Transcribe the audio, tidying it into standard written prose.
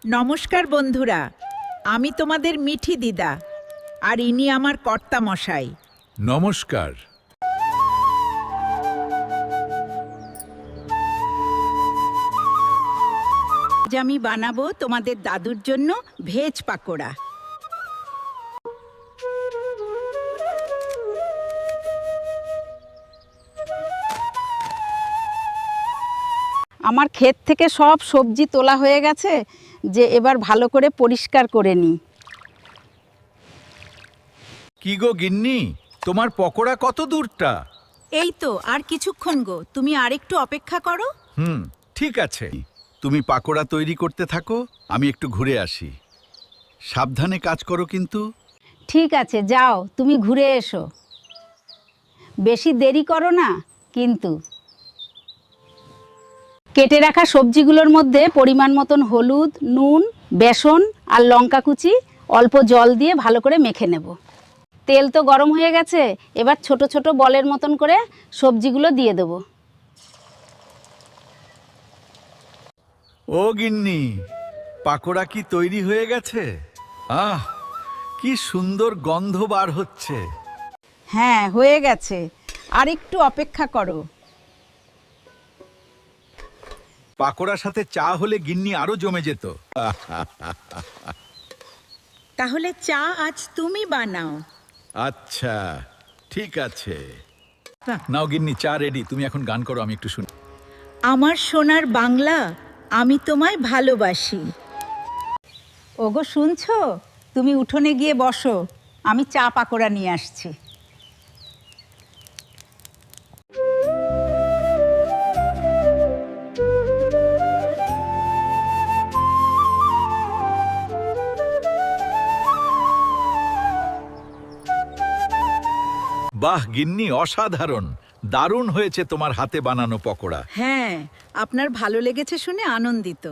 নমস্কার বন্ধুরা, আমি তোমাদের মিঠি দিদা, আর ইনি আমার কর্তা মশাই। নমস্কার। আজ আমি বানাবো তোমাদের দাদুর জন্য ভেজ পাকোড়া। আমার ক্ষেত থেকে সব সবজি তোলা হয়ে গেছে, যে এবার ভালো করে পরিষ্কার করে নিই। কি গো গিন্নি, তোমার পকোড়া কত দূরটা? এই তো আর কিছুক্ষণ গো, তুমি আরেকটু অপেক্ষা করো। ঠিক আছে, তুমি পাকোড়া তৈরি করতে থাকো, আমি একটু ঘুরে আসি। সাবধানে কাজ করো কিন্তু। ঠিক আছে, যাও, তুমি ঘুরে এসো, বেশি দেরি করো না কিন্তু। কেটে রাখা সবজিগুলোর মধ্যে পরিমাণ মতন হলুদ, নুন, বেসন আর লঙ্কা কুচি অল্প জল দিয়ে ভালো করে মেখে নেব। তেল তো গরম হয়ে গেছে, এবার ছোট ছোট বলের মতন করে সবজিগুলো দিয়ে দেবো। ও গিন্নি, পাকোড়া কি তৈরি হয়ে গেছে? আহ, কি সুন্দর গন্ধ বার হচ্ছে। হ্যাঁ, হয়ে গেছে, আর একটু অপেক্ষা করো। পাকোড়ার সাথে চা হলে গিন্নি আরো জমে যেত। তাহলে চা আজ তুমি বানাও। আচ্ছা, ঠিক আছে। নাও গিন্নি, চা রেডি, তুমি এখন গান করো, আমি একটু শুনি। আমার সোনার বাংলা, আমি তোমায় ভালোবাসি। ওগো, শুনছো? তুমি উঠোনে গিয়ে বসো, আমি চা পাকোড়া নিয়ে আসছি। বাহ গিন্নি, অসাধারণ, দারুণ হয়েছে তোমার হাতে বানানো পকোড়া। হ্যাঁ, আপনার ভালো লেগেছে শুনে আনন্দিত।